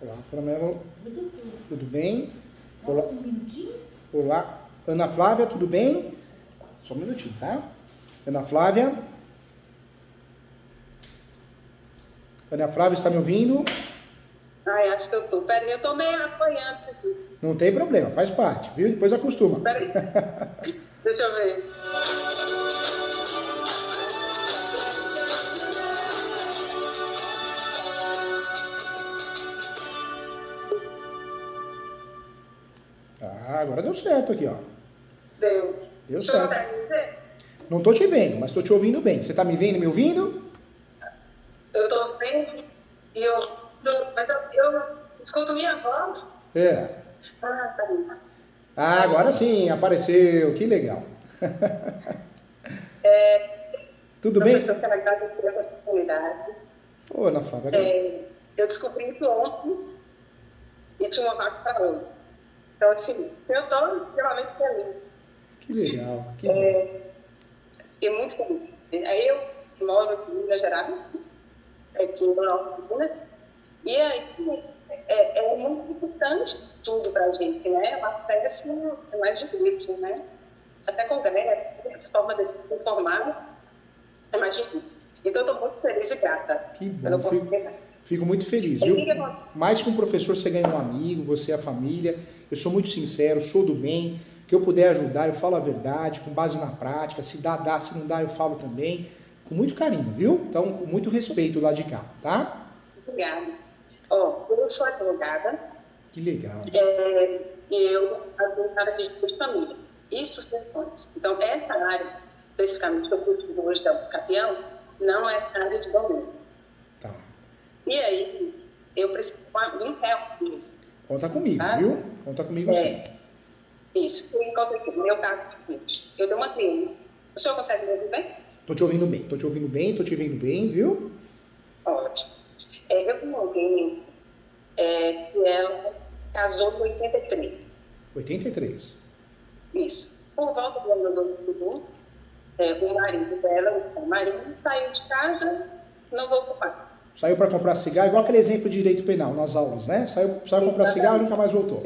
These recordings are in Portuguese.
Olá, Pamela. Tudo bem? Olá. Um minutinho. Olá. Ana Flávia, tudo bem? Só um minutinho, tá? Ana Flávia. Ana Flávia, está me ouvindo? Ai, acho que eu tô. Peraí, eu tô meio apanhando aqui. Não tem problema, faz parte, viu? Depois acostuma. Peraí. Deixa eu ver. Ah, agora deu certo aqui, ó. Deu Você consegue certo. me ver? Não tô te vendo, mas tô te ouvindo bem. Você tá me vendo e me ouvindo? Eu tô vendo e mas eu escuto minha voz. É. Ah, tá bem. Ah, agora sim, apareceu. Que legal. Tudo Professor, bem? quero agradecer essa oportunidade. Ô, Ana Flávia, Eu descobri isso ontem e tinha uma vaga para hoje. Então, assim, eu estou extremamente feliz. que legal, que bom. Fiquei muito feliz. Aí eu moro aqui em Minas Gerais, aqui no Norte de Minas, e aí é muito importante tudo para a gente, né? O acesso é mais difícil, né? Até congresso, forma de se informar é mais difícil. Então, eu estou muito feliz e grata Que bom, pela oportunidade. fico muito feliz, viu? Mais que um professor, você ganha um amigo, você é a família. Eu sou muito sincero, sou do bem. Que eu puder ajudar, eu falo a verdade, com base na prática. Se dá, se não dá, eu falo também. Com muito carinho, viu? Então, com muito respeito lá de cá, tá? Obrigada. Eu sou advogada. Que legal. E eu atuo na área de direito de família e sucessões. Então, essa área, especificamente, que eu cultivo hoje da Capião, não é a área de domínio. Tá. E aí, eu preciso de um help nisso. Conta comigo, viu? Conta comigo sim. Isso. O que aconteceu? No meu caso, é o seguinte: eu dei uma clínica. O senhor consegue me ouvir bem? Tô te ouvindo bem, tô te ouvindo bem, tô te vendo bem, viu? Ótimo. Eu tenho alguém que ela casou em 83. 83. Isso. Por volta do ano 2000, o marido dela, o marido saiu de casa, não voltou mais. Saiu para comprar cigarro, igual aquele exemplo de direito penal nas aulas, né? Saiu comprar cigarro e nunca mais voltou.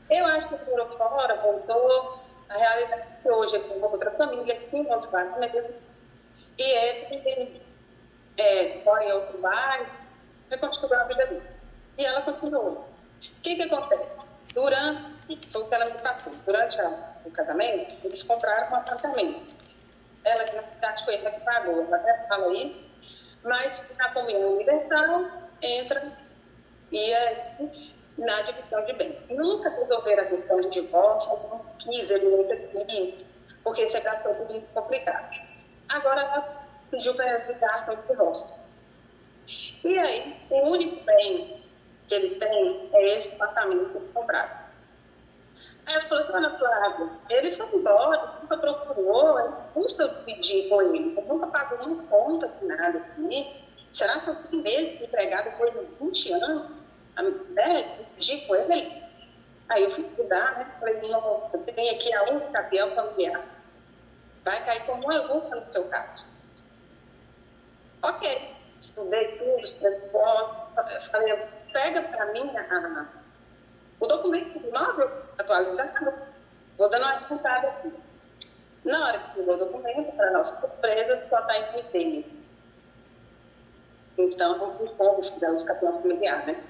Eu acho que por fora voltou. A realidade é que hoje ele tem outra família, 5 anos mesmo, e ele mora em outro bairro, vai continuar a vida dele. E ela continuou. O que acontece? Foi o que ela me passou, durante o casamento, eles compraram um apartamento. Ela, na verdade, foi ela que pagou, ela até fala isso, mas na comunhão universal entra e na divisão de bens. Nunca resolveram a questão de divórcio, não quis, ele nunca quis, porque isso é tudo muito complicado. Agora ela pediu para ela gastar o divórcio. E aí, o único bem que ele tem é esse apartamento que ele comprado. Aí ela falou assim: Ana Flávia, ele foi embora, nunca procurou, ele custa pedir com ele, ele nunca pagou uma conta de nada aqui. Será que eu fui mesmo empregado com ele 20 anos? Pedir com ele? Aí eu fui estudar, né? Falei: nossa, tem aqui a única campeão familiar. Vai cair como uma luta no seu caso. Ok, estudei tudo, estudei falei: pega para mim o documento do móvel atualizado. Vou dando uma contada aqui. Na hora que pegou o documento, para nossa surpresa, só está em dele. Então, não tem como estudar os campeões familiares, né?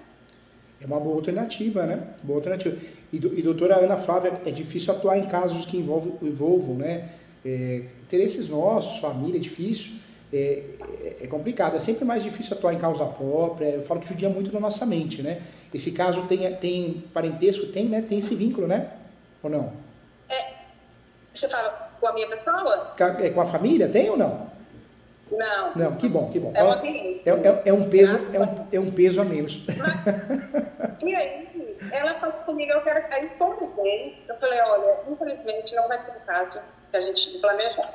É uma boa alternativa, né? Boa alternativa. E doutora Ana Flávia, é difícil atuar em casos que envolvam, né? Interesses nossos, família, é difícil. É complicado. É sempre mais difícil atuar em causa própria. Eu falo que judia muito da nossa mente, né? Esse caso tem parentesco, né? Tem esse vínculo, né? Ou não? Você fala com a minha pessoa? Com a família, tem ou não? Não. Não, que bom, que bom. É uma cliente. É um peso a menos. E aí, ela falou comigo: eu quero cair todos eles. Eu falei: olha, infelizmente não vai ser o caso que a gente planejou.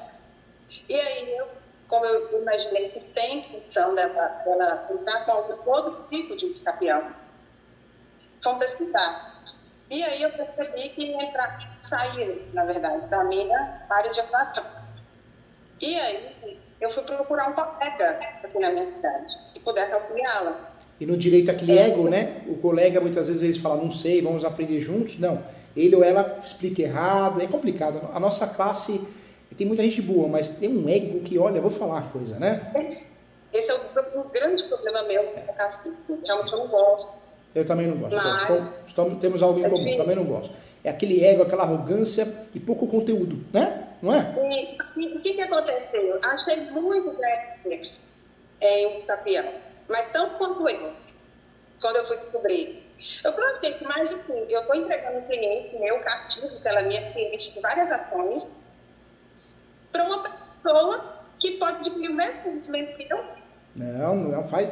E aí, como eu imaginei que tem função dela entrar com todo tipo de campeão, vamos pesquisar. E aí eu percebi que sair, na verdade, da minha área de atuação. E aí eu fui procurar um colega aqui na minha cidade, que puder auxiliá-la. E no direito aquele ego, né? O colega muitas vezes eles falam, não sei, vamos aprender juntos. Não, ele ou ela explica errado, é complicado. A nossa classe tem muita gente boa, mas tem um ego que, olha, eu vou falar uma coisa, né? Esse é o grande problema meu com a cacique. Realmente eu não gosto. Eu também não gosto. Mas, temos algo em comum, também não gosto. É aquele ego, aquela arrogância e pouco conteúdo, né? Não é? E o que aconteceu? Achei muitos experts em Tapião, mas tanto quanto eu, quando eu fui descobrir. Eu projetei que mais de tudo, eu estou entregando um cliente meu, cativo, pela minha cliente de várias ações, para uma pessoa que pode adquirir o mesmo conhecimento que eu. Não faz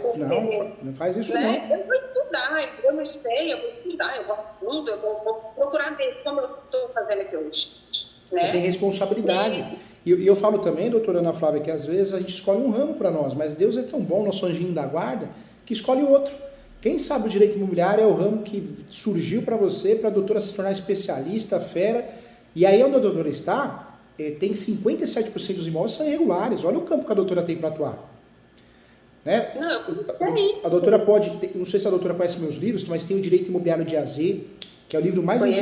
isso, né? não. Eu vou estudar, eu não sei, eu vou estudar, eu vou fundo, eu vou procurar ver como eu estou fazendo aqui hoje. Você tem responsabilidade. E eu falo também, doutora Ana Flávia, que às vezes a gente escolhe um ramo para nós, mas Deus é tão bom, nosso anjinho da guarda, que escolhe outro. Quem sabe o direito imobiliário é o ramo que surgiu para você, para a doutora se tornar especialista, fera. E aí onde a doutora está, tem 57% dos imóveis são irregulares. Olha o campo que a doutora tem para atuar. Né? A doutora pode, não sei se a doutora conhece meus livros, mas tem o Direito Imobiliário de AZ, que é o livro mais... Eu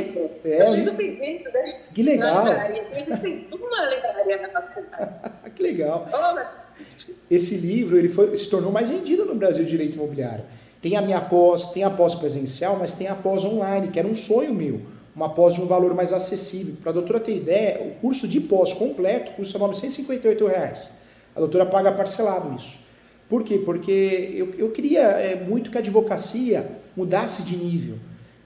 fiz o pedido, né? Que legal! Uma livraria na faculdade. Que legal! Esse livro se tornou mais vendido no Brasil, Direito Imobiliário. Tem a minha pós, tem a pós presencial, mas tem a pós online, que era um sonho meu. Uma pós de um valor mais acessível. Para a doutora ter ideia, o curso de pós completo custa R$ 958. A doutora paga parcelado isso. Por quê? Porque eu queria muito que a advocacia mudasse de nível.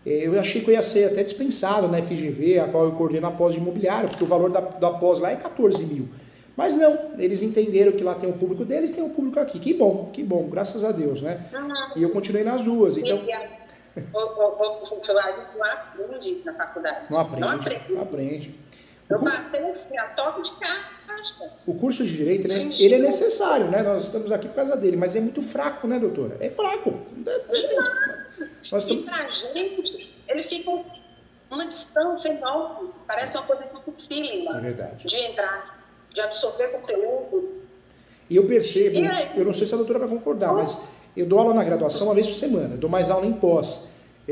Eu achei que eu ia ser até dispensado na FGV, a qual eu coordeno a pós de imobiliário, porque o valor da pós lá é 14 mil. Mas não, eles entenderam que lá tem o público deles, tem o público aqui. Que bom, graças a Deus, né? E eu continuei nas duas. Então... Não aprende na faculdade. Não aprende. Eu passei assim, a toque de caixa. O curso de Direito, ele é necessário, né? Nós estamos aqui por causa dele, mas é muito fraco, né, doutora? É fraco. E pra gente, ele fica uma distância enorme. Parece uma coisa dificílima de entrar, de absorver conteúdo. E eu percebo, eu não sei se a doutora vai concordar, mas eu dou aula na graduação uma vez por semana, eu dou mais aula em pós,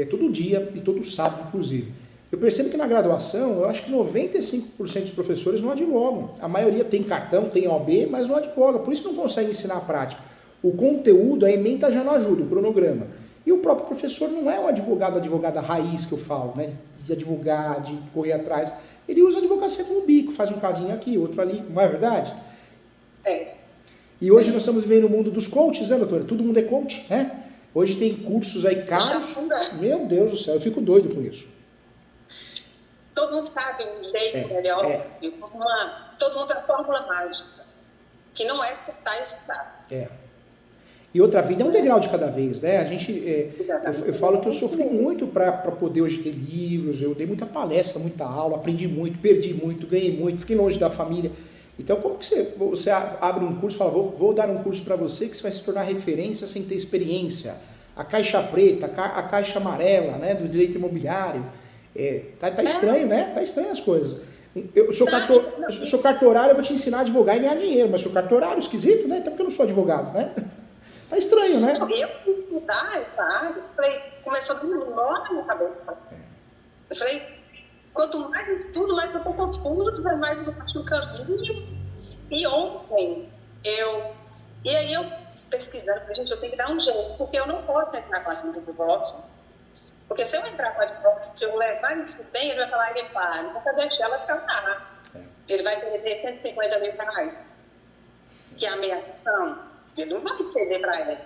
todo dia e todo sábado, inclusive. Eu percebo que na graduação, eu acho que 95% dos professores não advogam. A maioria tem cartão, tem OAB, mas não advoga. Por isso não consegue ensinar a prática. O conteúdo, a ementa já não ajuda, o cronograma. E o próprio professor não é um advogada raiz que eu falo, né? De advogar, de correr atrás. Ele usa a advocacia como bico, faz um casinho aqui, outro ali, não é verdade? E hoje nós estamos vivendo o mundo dos coaches, né, doutora? Todo mundo é coach, né? Hoje tem cursos aí caros. Meu Deus do céu, eu fico doido com isso. Todo mundo sabe um jeito melhor, todo mundo tem a fórmula mágica, que não é escutar e estudar. E outra vida é um degrau de cada vez, né? A gente, eu falo que eu sofri muito para poder hoje ter livros, eu dei muita palestra, muita aula, aprendi muito, perdi muito, ganhei muito, fiquei longe da família. Então, como que você abre um curso e fala, vou dar um curso para você que você vai se tornar referência sem ter experiência? A caixa preta, a caixa amarela, né, do direito imobiliário. Tá estranho, né? Tá estranho as coisas. Eu sou cartorário, eu vou te ensinar a advogar e ganhar dinheiro, mas sou cartorário, esquisito, né? Então porque eu não sou advogado, né? Tá estranho, né? Eu fui estudar essa área, começou a vir um nó na minha cabeça. Eu falei, quanto mais eu estudo, mais eu tô confuso, mais eu acho o caminho. E ontem, e aí eu pesquisando, falei, gente, eu tenho que dar um jeito, porque eu não posso entrar com a assunto do divórcio. Porque se eu entrar com a advogada, se eu levar isso bem, ele vai falar, ele para, não vai deixar ela ficar lá. Ele vai perder 150 mil reais, que é a ameaçação. Ele não vai ceder para ela.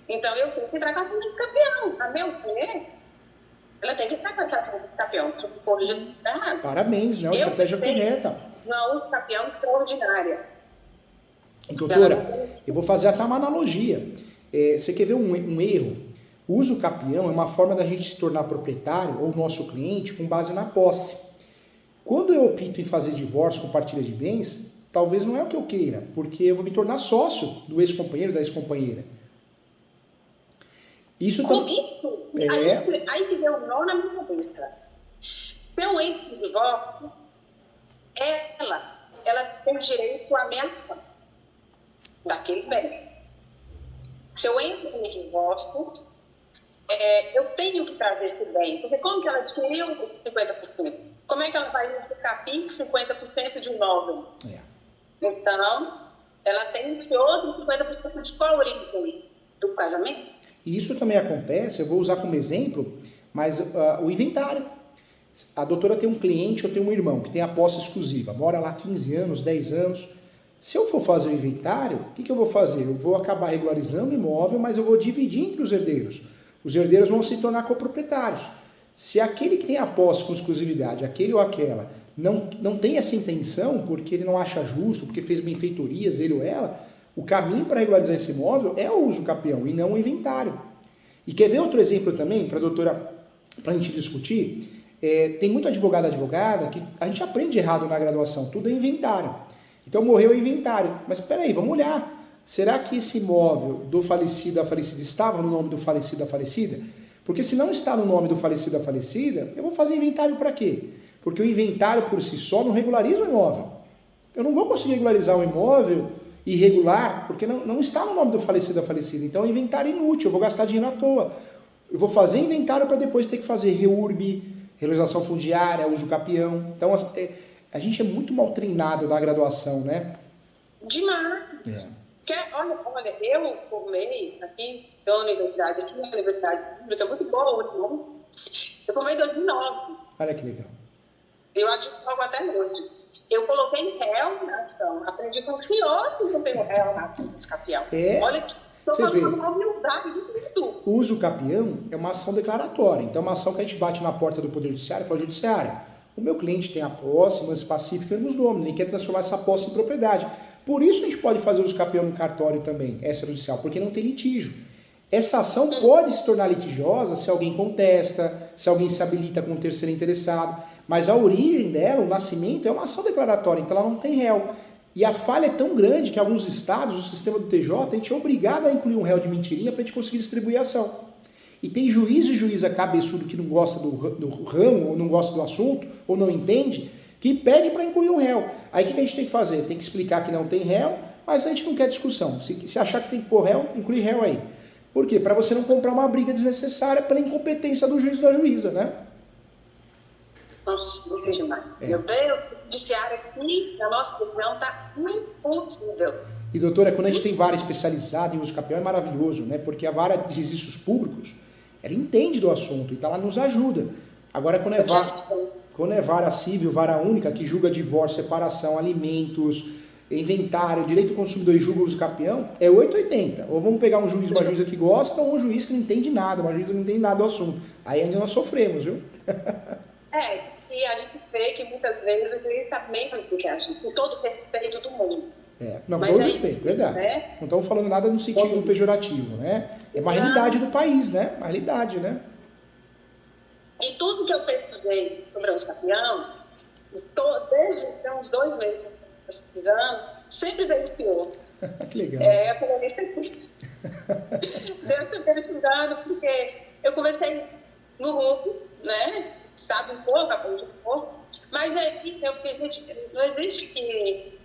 Então eu tenho que entrar com a assunto de campeão. A meu ver, ela tem que estar com essa assunto de campeão, tipo, corrigir. Parabéns, né? Uma estratégia correta. Uma outra campeão extraordinária. Doutora, eu vou fazer até uma analogia. Você quer ver um erro? O uso capião é uma forma da gente se tornar proprietário ou nosso cliente com base na posse. Quando eu opto em fazer divórcio com partilha de bens, talvez não é o que eu queira, porque eu vou me tornar sócio do ex-companheiro, da ex-companheira. Isso aí que deu um nó na minha cabeça. Se eu entro em divórcio, ela tem direito à ameaça daquele bem. Se Se eu entro no divórcio, eu tenho que trazer esse bem, porque como que ela adquiriu os 50%? Como é que ela vai ficar 50% de imóvel? Então, ela tem esse outro 50% de qual origem? Do casamento? E isso também acontece, eu vou usar como exemplo, mas o inventário. A doutora tem um cliente, eu tenho um irmão que tem a posse exclusiva, mora lá 15 anos, 10 anos. Se eu for fazer o inventário, o que eu vou fazer? Eu vou acabar regularizando o imóvel, mas eu vou dividir entre os herdeiros. Os herdeiros vão se tornar coproprietários. Se aquele que tem a posse com exclusividade, aquele ou aquela, não tem essa intenção, porque ele não acha justo, porque fez benfeitorias, ele ou ela, o caminho para regularizar esse imóvel é o uso capião e não o inventário. E quer ver outro exemplo também, para a doutora, para a gente discutir? Tem muito advogada que a gente aprende errado na graduação, tudo é inventário. Então morreu o inventário. Mas espera aí, vamos olhar. Será que esse imóvel do falecido, da falecida, estava no nome do falecido, da falecida? Porque se não está no nome do falecido, da falecida, eu vou fazer inventário para quê? Porque o inventário por si só não regulariza o imóvel. Eu não vou conseguir regularizar o imóvel irregular, porque não está no nome do falecido, da falecida. Então é inventário inútil, eu vou gastar dinheiro à toa. Eu vou fazer inventário para depois ter que fazer reurb, regularização fundiária, uso capião. Então a gente é muito mal treinado na graduação, né? Demais. Olha, eu formei aqui na universidade, pública, muito boa, não? Eu formei em 2009. Olha que legal. Eu advogo até hoje. Eu coloquei em réu na ação. Aprendi com o senhor que eu tenho réu na ação desse capião. Olha que estou falando uma humildade de tudo. O uso capião é uma ação declaratória. Então, é uma ação que a gente bate na porta do Poder Judiciário e fala: Judiciário, o meu cliente tem a posse, mas pacífica nos domina, ele quer transformar essa posse em propriedade. Por isso a gente pode fazer uso capião no cartório também, extrajudicial, porque não tem litígio. Essa ação pode se tornar litigiosa se alguém contesta, se alguém se habilita com um terceiro interessado, mas a origem dela, o nascimento, é uma ação declaratória, então ela não tem réu. E a falha é tão grande que alguns estados, o sistema do TJ, a gente é obrigado a incluir um réu de mentirinha para a gente conseguir distribuir a ação. E tem juiz e juíza cabeçudo que não gosta do ramo, ou não gosta do assunto, ou não entende, que pede para incluir um réu. Aí o que a gente tem que fazer? Tem que explicar que não tem réu, mas a gente não quer discussão. Se achar que tem que pôr réu, inclui réu aí. Por quê? Para você não comprar uma briga desnecessária pela incompetência do juiz ou da juíza, né? Nossa, não vejo mais. Meu Deus, o judiciário aqui, na nossa região, está impossível. E doutora, quando a gente tem vara especializada em uso capião é maravilhoso, né? Porque a vara de registros públicos, ela entende do assunto, então ela nos ajuda. Agora, quando é vara civil, vara única, que julga divórcio, separação, alimentos, inventário, direito do consumidor e julga o uso capião, é 880. Ou vamos pegar um juiz, uma juíza que gosta, ou um juiz que não entende nada, uma juíza que não entende nada do assunto. Aí é onde nós sofremos, viu? E a gente vê que muitas vezes o juiz está menos do que a gente, com todo o respeito do mundo. Não, com todo respeito, verdade. Não estamos falando nada no sentido pejorativo, né? É uma realidade do país, né? Uma realidade, né? E tudo que eu pesquisei sobre o uso capião, desde uns 2 meses pesquisando, sempre veio pior. Que legal. Eu falei, Deus está pesquisando, porque eu comecei no grupo, né? Sabe um pouco, aprende um pouco, mas aí eu fiquei, gente, não existe que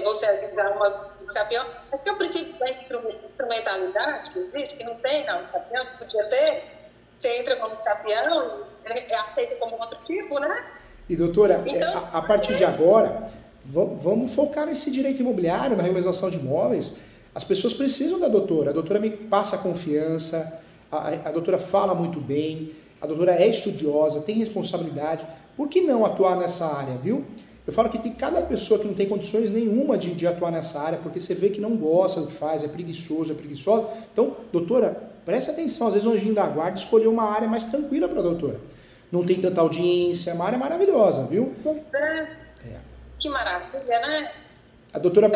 você avisar um capião, mas que é o princípio da instrumentalidade que existe, que não tem não, capião, que podia ter, você entra como capião, é aceito como outro tipo, né? E doutora, então, a partir de agora, vamos focar nesse direito imobiliário, na regularização de imóveis. As pessoas precisam da doutora, a doutora me passa confiança, a doutora fala muito bem, a doutora é estudiosa, tem responsabilidade. Por que não atuar nessa área, viu? Eu falo que tem cada pessoa que não tem condições nenhuma de atuar nessa área, porque você vê que não gosta do que faz, é preguiçoso, é preguiçosa. Então, doutora, preste atenção. Às vezes o anjinho da guarda escolheu uma área mais tranquila para a doutora. Não tem tanta audiência, é uma área maravilhosa, viu? Que maravilha, né? A doutora,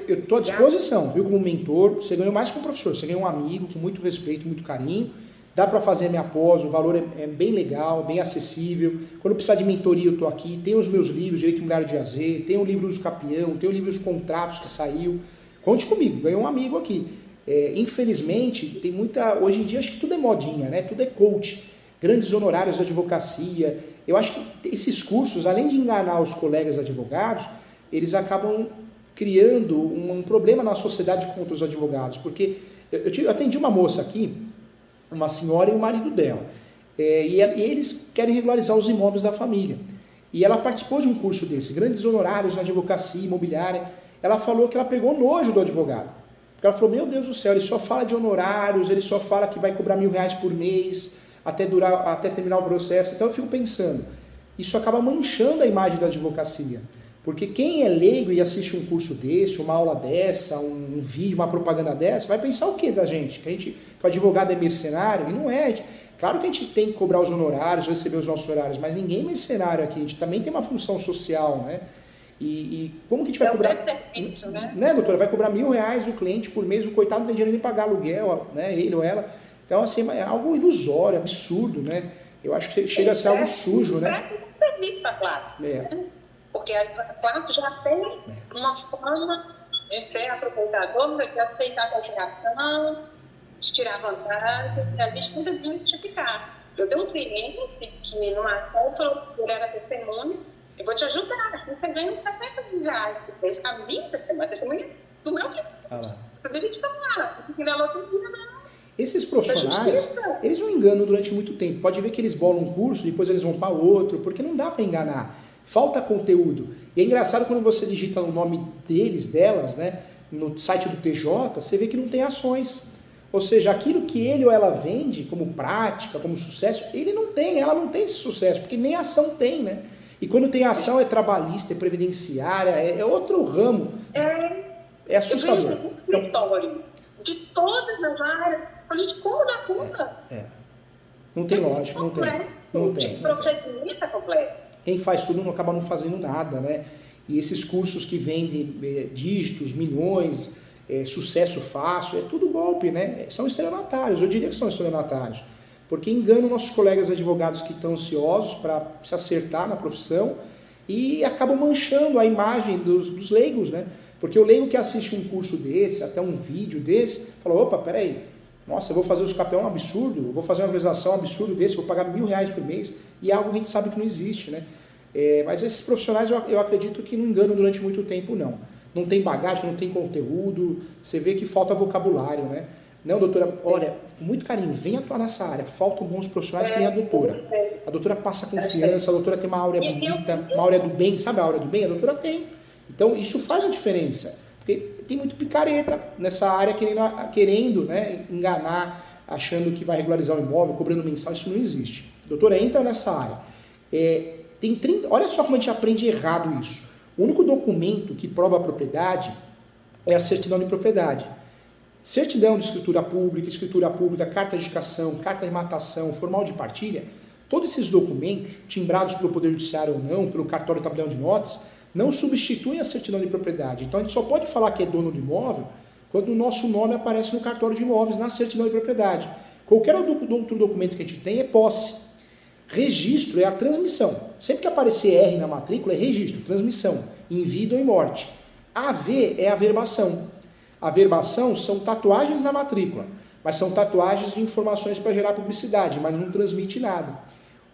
eu estou à disposição, viu? Como mentor, você ganhou mais que um professor, você ganhou um amigo com muito respeito, muito carinho. Dá para fazer a minha pós, o valor é bem legal, bem acessível. Quando precisar de mentoria, eu estou aqui. Tem os meus livros, Direito Imobiliário de AZ, tem o livro dos Capião, tem o livro dos Contratos que saiu. Conte comigo, ganhou um amigo aqui. Infelizmente, tem muita... Hoje em dia, acho que tudo é modinha, né? Tudo é coach. Grandes honorários da advocacia. Eu acho que esses cursos, além de enganar os colegas advogados, eles acabam criando um problema na sociedade contra os advogados, porque Eu atendi uma moça aqui, uma senhora e o marido dela, e eles querem regularizar os imóveis da família. E ela participou de um curso desse, grandes honorários na advocacia imobiliária. Ela falou que ela pegou nojo do advogado. Porque ela falou, meu Deus do céu, ele só fala de honorários, ele só fala que vai cobrar R$1.000 por mês, até terminar o processo. Então eu fico pensando, isso acaba manchando a imagem da advocacia. Porque quem é leigo e assiste um curso desse, uma aula dessa, um vídeo, uma propaganda dessa, vai pensar o que da gente? Que o advogado é mercenário? E não é. Claro que a gente tem que cobrar os honorários, receber os nossos honorários, mas ninguém é mercenário aqui. A gente também tem uma função social, né? E como que a gente vai cobrar? Isso, né? Doutora? Vai cobrar R$1.000 do cliente por mês, o coitado não tem dinheiro nem pagar aluguel, né? Ele ou ela. Então, assim, é algo ilusório, absurdo, né? Eu acho que chega a ser algo sujo, né? Serviço para a classe, né? Porque a classe já tem uma forma de ser aproveitadora, de aceitar a comunicação, de tirar vantagem, e a gente tem que justificar. Eu tenho um cliente que numa ação falou que ele era testemunha, eu vou te ajudar, você ganha uns R$70 por mês, a minha testemunha do meu cliente. Eu deveria te falar, porque ele é loteria, não. Esses profissionais, eles não enganam durante muito tempo. Pode ver que eles bolam um curso, depois eles vão para outro, porque não dá para enganar. Falta conteúdo. E é engraçado quando você digita o nome deles, delas, né, no site do TJ, você vê que não tem ações. Ou seja, aquilo que ele ou ela vende como prática, como sucesso, ele não tem, ela não tem esse sucesso, porque nem ação tem, né? E quando tem ação é trabalhista, é previdenciária, é outro ramo. É assustador. Eu vejo um escritório de todas as áreas. A gente como dá conta? Não tem lógica, não tem. Não tem. Procedimento completo. Quem faz tudo não acaba não fazendo nada, né? E esses cursos que vendem dígitos, milhões, sucesso fácil, é tudo golpe, né? São estelionatários, eu diria que são estelionatários. Porque enganam nossos colegas advogados que estão ansiosos para se acertar na profissão e acabam manchando a imagem dos leigos, né? Porque o leigo que assiste um curso desse, até um vídeo desse, fala, opa, peraí, nossa, eu vou fazer os capel um absurdo, eu vou fazer uma organização absurda desse, vou pagar R$1.000 por mês, e é algo que a gente sabe que não existe, né? Mas esses profissionais eu acredito que não enganam durante muito tempo, não. Não tem bagagem, não tem conteúdo, você vê que falta vocabulário, né? Não, doutora, olha, com muito carinho, vem atuar nessa área, faltam bons profissionais que nem a doutora. A doutora passa confiança, a doutora tem uma áurea bonita, uma áurea do bem, sabe a áurea do bem? A doutora tem. Então isso faz a diferença, porque tem muito picareta nessa área querendo, né, enganar, achando que vai regularizar o imóvel, cobrando mensal, isso não existe. Doutora, entra nessa área. Olha só como a gente aprende errado isso. O único documento que prova a propriedade é a certidão de propriedade. Certidão de escritura pública, carta de indicação, carta de matação, formal de partilha, todos esses documentos, timbrados pelo Poder Judiciário ou não, pelo cartório tabelião de notas, não substituem a certidão de propriedade. Então a gente só pode falar que é dono do imóvel quando o nosso nome aparece no cartório de imóveis, na certidão de propriedade. Qualquer outro documento que a gente tem é posse. Registro é a transmissão. Sempre que aparecer R na matrícula é registro, transmissão, em vida ou em morte. AV é averbação. Averbação são tatuagens na matrícula, mas são tatuagens de informações para gerar publicidade, mas não transmite nada.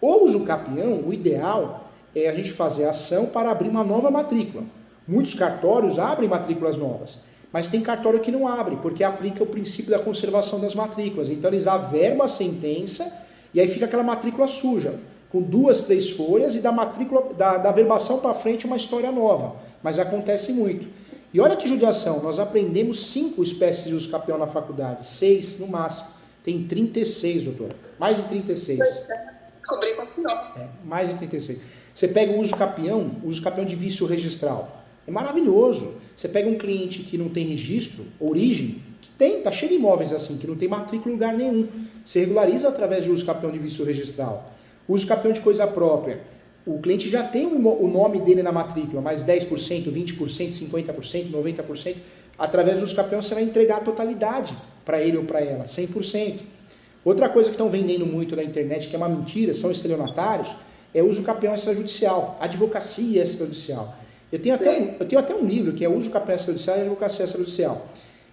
O uso capião, o ideal é a gente fazer ação para abrir uma nova matrícula. Muitos cartórios abrem matrículas novas, mas tem cartório que não abre, porque aplica o princípio da conservação das matrículas. Então eles averbam a sentença e aí fica aquela matrícula suja, com 2, 3 folhas e da matrícula, da averbação para frente uma história nova. Mas acontece muito. E olha que judiação, nós aprendemos 5 espécies de uso capião na faculdade, 6 no máximo. Tem 36, doutora. Mais de 36. Descobri com o nome. Mais de 36. Você pega o uso capião de vício registral. É maravilhoso. Você pega um cliente que não tem registro, origem, que tá cheio de imóveis assim, que não tem matrícula em lugar nenhum. Você regulariza através de uso capião de vício registral. Uso capião de coisa própria. O cliente já tem o nome dele na matrícula, mais 10%, 20%, 50%, 90%. Através do uso capião você vai entregar a totalidade para ele ou para ela, 100%. Outra coisa que estão vendendo muito na internet, que é uma mentira, são estelionatários, é uso capião extrajudicial, advocacia extrajudicial. Eu tenho até um livro que é Uso capião extrajudicial e Advocacia extrajudicial.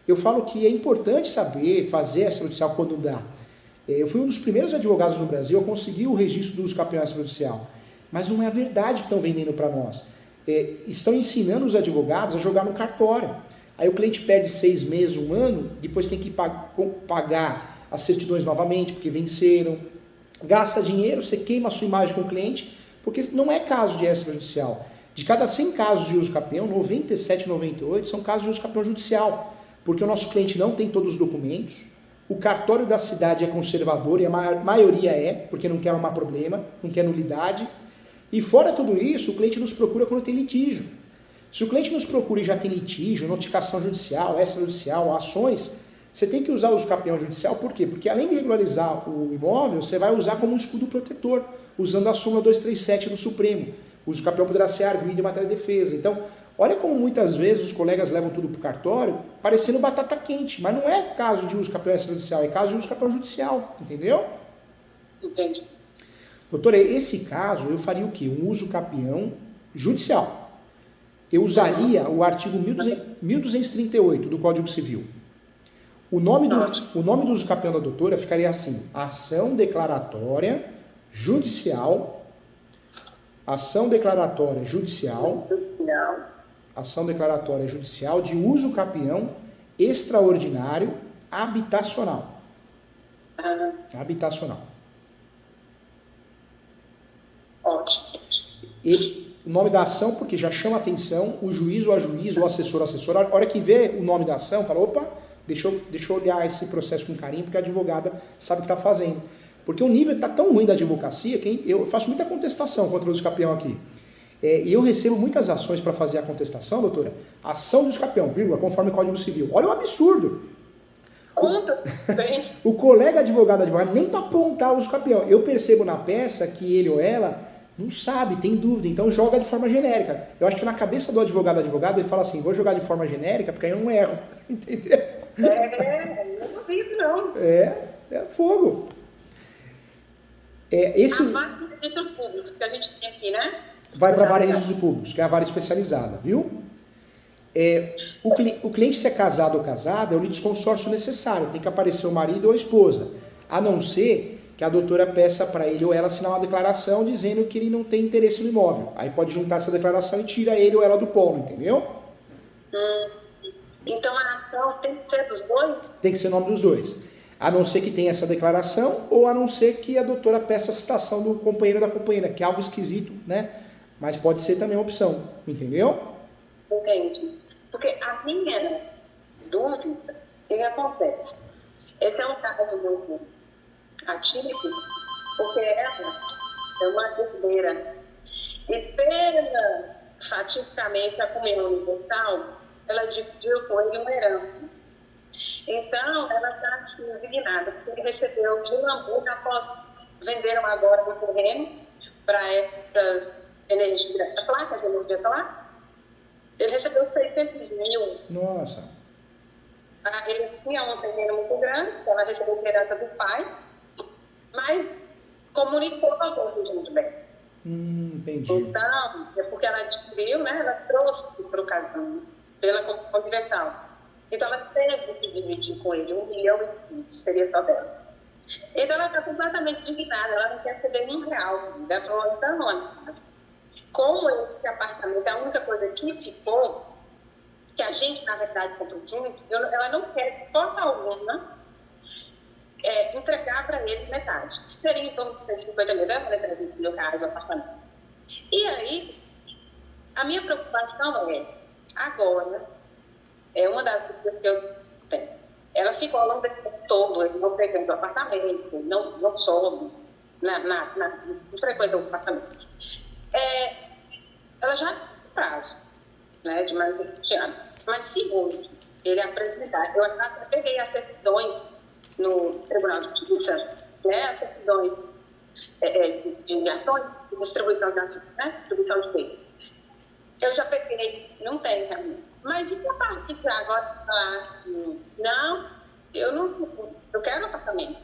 Eu falo que é importante saber fazer extrajudicial quando dá. Eu fui um dos primeiros advogados no Brasil a conseguir o registro do uso capião extrajudicial. Mas não é a verdade que estão vendendo para nós. Estão ensinando os advogados a jogar no cartório. Aí o cliente perde 6 meses, 1 ano, depois tem que pagar as certidões novamente, porque venceram. Gasta dinheiro, você queima a sua imagem com o cliente, porque não é caso de extrajudicial. De cada 100 casos de uso capião, 97, 98 são casos de uso capião judicial, porque o nosso cliente não tem todos os documentos, o cartório da cidade é conservador, e a maioria é, porque não quer arrumar problema, não quer nulidade, e fora tudo isso, o cliente nos procura quando tem litígio. Se o cliente nos procura e já tem litígio, notificação judicial, extrajudicial, ações, você tem que usar o uso capião judicial, por quê? Porque além de regularizar o imóvel, você vai usar como um escudo protetor, usando a súmula 237 do Supremo. O uso capião poderá ser arguido em matéria de defesa. Então, olha como muitas vezes os colegas levam tudo para o cartório, parecendo batata quente, mas não é caso de uso capião extrajudicial, é caso de uso capião judicial, entendeu? Entendi. Doutora, esse caso eu faria o quê? Um uso capião judicial. Eu usaria o artigo 1238 do Código Civil. O nome do uso capião da doutora ficaria assim: ação declaratória judicial, ação declaratória judicial de uso capião extraordinário habitacional. Habitacional. Ótimo. E o nome da ação, porque já chama atenção, o juiz ou a juíza, o assessor ou assessora, a hora que vê o nome da ação, fala, opa, deixa eu olhar esse processo com carinho, porque a advogada sabe o que está fazendo. Porque o nível está tão ruim da advocacia que eu faço muita contestação contra o uso capião aqui. E eu recebo muitas ações para fazer a contestação, doutora. Ação do uso capião, vírgula, conforme o Código Civil. Olha o absurdo. Conta, bem. O colega advogado nem para apontar o uso capião. Eu percebo na peça que ele ou ela não sabe, tem dúvida, então joga de forma genérica. Eu acho que na cabeça do advogado, ele fala assim, vou jogar de forma genérica porque aí eu não erro. Entendeu? Eu não vi, não. É fogo. A vara de registros públicos que a gente tem aqui, né? Vai para a vara de registros públicos, que é a vara especializada, viu? O cliente, se é casado ou casada, é o litisconsórcio necessário, tem que aparecer o marido ou a esposa, a não ser que a doutora peça para ele ou ela assinar uma declaração dizendo que ele não tem interesse no imóvel. Aí pode juntar essa declaração e tira ele ou ela do polo, entendeu? Então a ação tem que ser dos dois? Tem que ser nome dos dois. A não ser que tenha essa declaração, ou a não ser que a doutora peça a citação do companheiro ou da companheira, que é algo esquisito, né? Mas pode ser também uma opção, entendeu? Entendi. Porque a minha dúvida, o que acontece? Esse é um caso muito atípico, porque ela é uma herdeira. E fatipicamente, a comunhão universal, ela dividiu com ele uma herança. Então, ela está indignada, porque ele recebeu de Lambuja, após venderam agora o terreno para essas placas de energia solar. Ele recebeu 600 mil. Nossa. Ele tinha um terreno muito grande, ela recebeu a herança do pai, mas comunicou ao conjunto de bem. Entendi. Então, é porque ela adquiriu, né? Ela trouxe para o casamento pela Constituição Universal. Então, ela teve que dividir com ele 1 milhão e 15, seria só dela. Então, ela está completamente indignada, ela não quer ceder R$1. Ela falou, então, olha, como esse apartamento, a única coisa que ficou, que a gente, na verdade, comprou junto, ela não quer, de forma alguma, entregar para ele metade. Seria em torno de 50 mil, ela vai trazer mil reais o apartamento. E aí, a minha preocupação agora, uma das coisas que eu tenho. Ela ficou ao longo desse tempo todo, ele não frequenta o apartamento, não soube, não frequenta o apartamento. Ela já tem prazo, né, de mais de 20 anos. Mas se hoje ele apresentar, eu até peguei as certidões no Tribunal de Justiça, né, as certidões de ações, de distribuição de ações, né, distribuição de bens. Eu já peguei, não tem realmente. Mas e se a partir de agora falar assim, não, eu quero apartamento.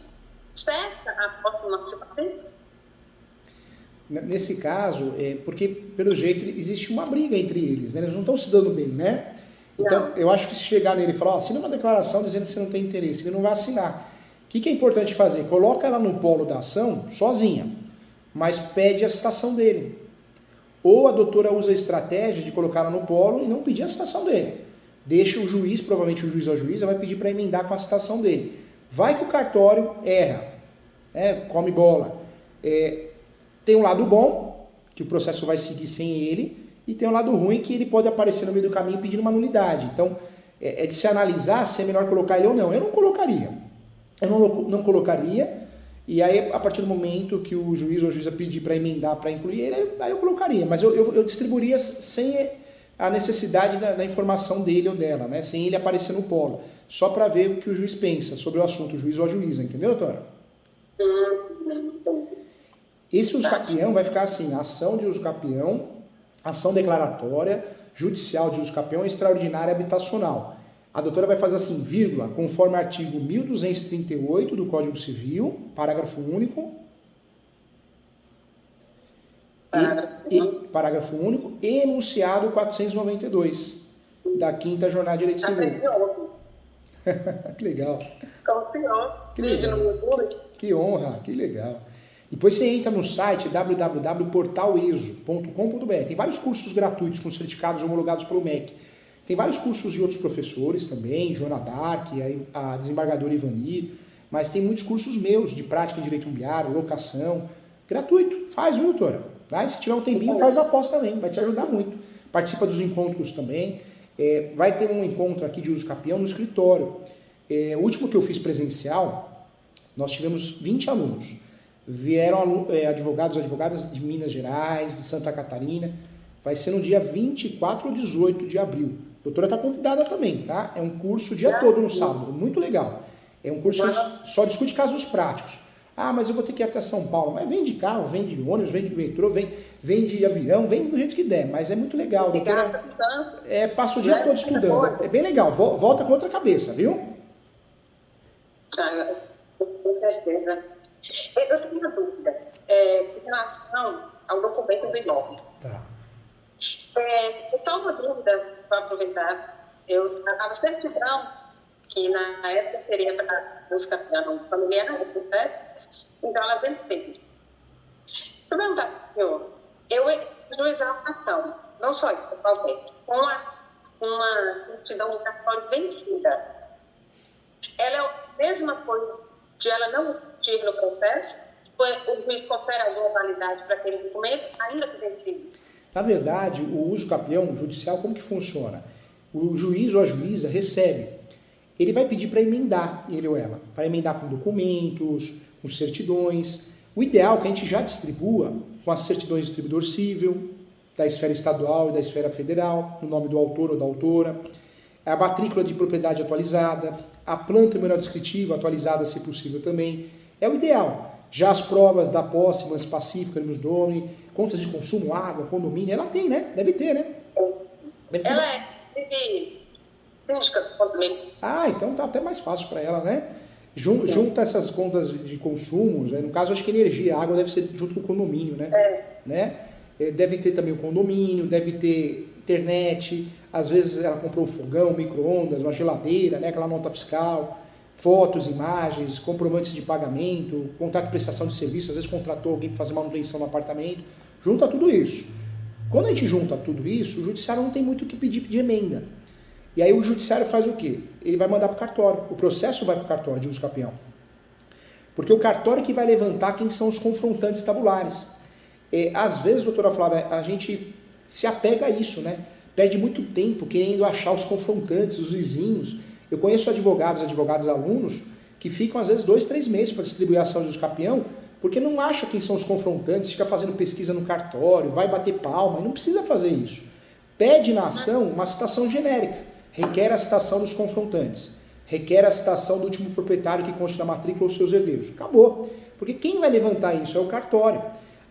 Cessa a participação? Nesse caso, porque pelo jeito existe uma briga entre eles, né? Eles não estão se dando bem, né? Então, eu acho que se chegar nele e falar, assina uma declaração dizendo que você não tem interesse, ele não vai assinar. O que é importante fazer? Coloca ela no polo da ação, sozinha, mas pede a citação dele. Ou a doutora usa a estratégia de colocá-la no polo e não pedir a citação dele. deixa o juiz, provavelmente o juiz ou a juíza, vai pedir para emendar com a citação dele. Vai que o cartório erra, come bola. Tem um lado bom, que o processo vai seguir sem ele, e tem um lado ruim, que ele pode aparecer no meio do caminho pedindo uma nulidade. Então, é de se analisar se é melhor colocar ele ou não. Eu não colocaria. Eu não colocaria, e aí, a partir do momento que o juiz ou a juíza pedir para emendar, para incluir ele, aí eu colocaria. Mas eu distribuiria sem a necessidade da informação dele ou dela, né? Sem ele aparecer no polo. Só para ver o que o juiz pensa sobre o assunto, o juiz ou a juíza, entendeu, doutora? Esse uso capião vai ficar assim: ação de uso capião, ação declaratória, judicial de uso capião e extraordinária habitacional. A doutora vai fazer assim, vírgula, conforme artigo 1238 do Código Civil, parágrafo único, parágrafo único e enunciado 492 da 5ª Jornada de Direito Civil. Que legal. Que legal. Que honra, que legal. Depois você entra no site www.portaleso.com.br. Tem vários cursos gratuitos com certificados homologados pelo MEC. Tem vários cursos de outros professores também, Joana Dark, a desembargadora Ivanir, mas tem muitos cursos meus de prática em direito imobiliário, locação, gratuito. Faz, viu, doutora? Tá? Se tiver um tempinho, faz a pós também, vai te ajudar muito. Participa dos encontros também. Vai ter um encontro aqui de uso capião no escritório. O último que eu fiz presencial, nós tivemos 20 alunos. Vieram advogados e advogadas de Minas Gerais, de Santa Catarina. Vai ser no dia 24 ou 18 de abril. A doutora está convidada também, tá? É um curso o dia todo no sábado, muito legal. É um curso que só discute casos práticos. Ah, mas eu vou ter que ir até São Paulo. Mas vem de carro, vem de ônibus, vem de metrô, vem de avião, vem do jeito que der. Mas é muito legal. A doutora passa o dia todo estudando. É bem legal. Volta com outra cabeça, viu? Com certeza. Eu tenho uma dúvida em relação ao documento do imóvel. Tá. Só uma dúvida para aproveitar. A certidão, que na época seria para busca familiar, certo? Então ela venceu. Deixa eu perguntar para o senhor, eu juizar uma ação, não só isso, qualquer, com uma certidão de cartório vencida. Ela é a mesma coisa de ela não existir no processo? Ou o juiz confere alguma validade para aquele documento, ainda que vencido? Na verdade, o uso capião judicial, como que funciona? O juiz ou a juíza recebe. Ele vai pedir para emendar, ele ou ela, para emendar com documentos, com certidões. O ideal é que a gente já distribua com as certidões de distribuidor civil, da esfera estadual e da esfera federal, no nome do autor ou da autora, a matrícula de propriedade atualizada, a planta memorial descritiva atualizada, se possível também. É o ideal. Já as provas da posse, lance pacífica, animus domini, contas de consumo, água, condomínio, ela tem, né? Deve ter, né? Ela é síndica do condomínio. Ah, então tá até mais fácil para ela, né? Junta essas contas de consumos, no caso acho que energia, água deve ser junto com o condomínio, né? Deve ter também o condomínio, deve ter internet, às vezes ela comprou um fogão, um micro-ondas, uma geladeira, né? Aquela nota fiscal, fotos, imagens, comprovantes de pagamento, contrato de prestação de serviço, às vezes contratou alguém para fazer manutenção no apartamento, junta tudo isso. Quando a gente junta tudo isso, o judiciário não tem muito o que pedir de emenda. E aí o judiciário faz o quê? Ele vai mandar para o cartório. O processo vai para o cartório de uso capião. Porque o cartório que vai levantar quem são os confrontantes tabulares. Às vezes, doutora Flávia, a gente se apega a isso, né? Perde muito tempo querendo achar os confrontantes, os vizinhos. Eu conheço advogados, alunos, que ficam às vezes 2, 3 meses para distribuir a ação de uso capião, porque não acha quem são os confrontantes, fica fazendo pesquisa no cartório, vai bater palma, e não precisa fazer isso. Pede na ação uma citação genérica, requer a citação dos confrontantes, requer a citação do último proprietário que conste na matrícula ou seus herdeiros. Acabou. Porque quem vai levantar isso é o cartório.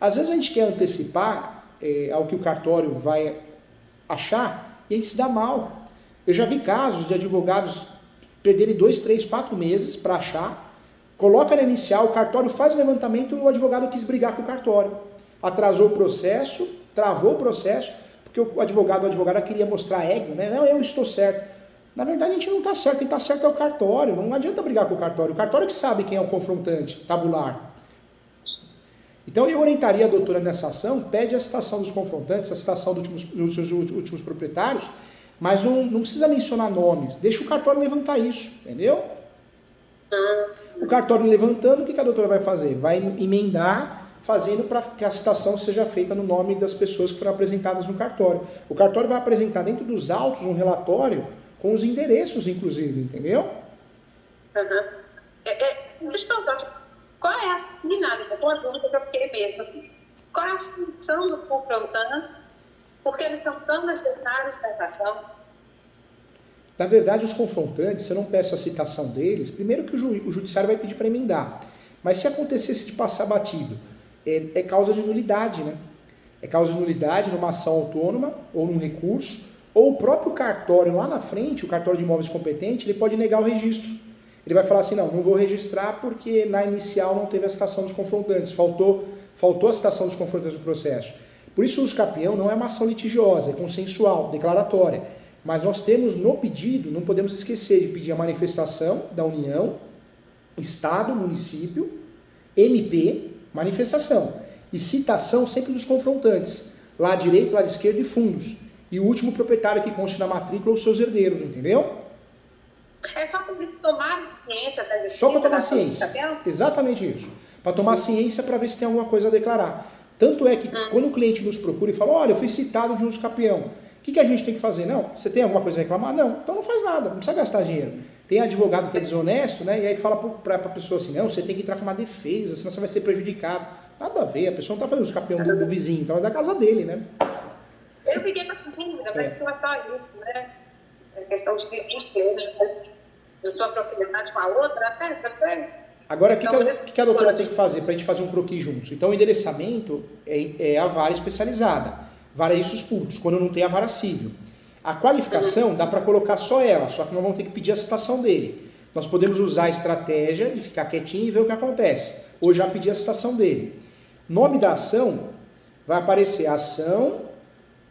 Às vezes a gente quer antecipar ao que o cartório vai achar e a gente se dá mal. Eu já vi casos de advogados perderem 2, 3, 4 meses para achar, coloca na inicial, o cartório faz o levantamento e o advogado quis brigar com o cartório. Atrasou o processo, travou o processo, porque o advogado ou a advogada queria mostrar ego, né? Não, eu estou certo. Na verdade, a gente não está certo, quem está certo é o cartório, não adianta brigar com o cartório que sabe quem é o confrontante tabular. Então, eu orientaria a doutora nessa ação, pede a citação dos confrontantes, a citação dos últimos proprietários, Mas não precisa mencionar nomes, deixa o cartório levantar isso, entendeu? O cartório levantando, o que a doutora vai fazer? Vai emendar, fazendo para que a citação seja feita no nome das pessoas que foram apresentadas no cartório. O cartório vai apresentar dentro dos autos um relatório com os endereços, inclusive, entendeu? Deixa eu perguntar, qual é a finalidade? Uma dúvida que eu fiquei mesmo aqui. Qual é a função do confrontante? Porque eles são tão necessários nessa ação? Na verdade, os confrontantes, se eu não peço a citação deles, primeiro que o judiciário vai pedir para emendar. Mas se acontecesse de passar batido, é causa de nulidade, né? É causa de nulidade numa ação autônoma ou num recurso, ou o próprio cartório lá na frente, o cartório de imóveis competente, ele pode negar o registro. Ele vai falar assim, não vou registrar porque na inicial não teve a citação dos confrontantes, faltou a citação dos confrontantes do processo. Por isso o uso capião não é uma ação litigiosa, é consensual, declaratória. Mas nós temos no pedido, não podemos esquecer de pedir a manifestação da União, Estado, município, MP, manifestação. E citação sempre dos confrontantes. Lado direito, lado esquerdo e fundos. E o último proprietário que conste na matrícula os seus herdeiros, entendeu? É só para tomar ciência da existência. Só para tomar ciência. Exatamente isso. Para tomar ciência para ver se tem alguma coisa a declarar. Tanto é que quando o cliente nos procura e fala, olha, eu fui citado de uso capião. O que a gente tem que fazer? Não, você tem alguma coisa a reclamar? Não, então não faz nada, não precisa gastar dinheiro. Tem advogado que é desonesto, né? E aí fala para a pessoa assim, não, você tem que entrar com uma defesa, senão você vai ser prejudicado. Nada a ver, a pessoa não está fazendo uso capião do vizinho, então é da casa dele, né? Eu fiquei com essa dúvida, mas não é só isso, né? É questão de viver de sua propriedade com a outra, até. Agora, o que a doutora tem que fazer para a gente fazer um croquis juntos? Então, o endereçamento é a vara especializada. Vara riscos públicos, quando não tem a vara civil. A qualificação dá para colocar só ela, só que nós vamos ter que pedir a citação dele. Nós podemos usar a estratégia de ficar quietinho e ver o que acontece. Ou já pedir a citação dele. Nome da ação vai aparecer ação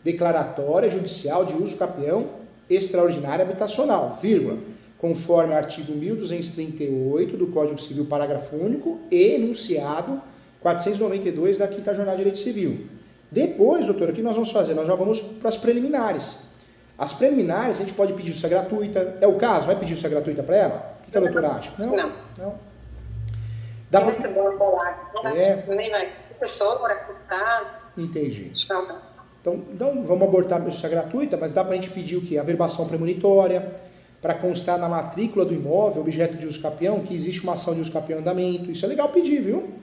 declaratória judicial de uso capião extraordinária habitacional, vírgula, conforme o artigo 1238 do Código Civil, parágrafo único, e enunciado 492 da 5ª Jornada de Direito Civil. Depois, doutora, o que nós vamos fazer? Nós já vamos para as preliminares. As preliminares, a gente pode pedir justiça gratuita. É o caso? Vai pedir justiça gratuita para ela? O que a doutora acha? Não. Dá para pedir. Nem vai. Professora, deputado. Entendi. Então, vamos abortar a justiça gratuita, mas dá para a gente pedir o quê? A verbação premonitória, para constar na matrícula do imóvel, objeto de uso capião, que existe uma ação de uso capião em andamento. Isso é legal pedir, viu?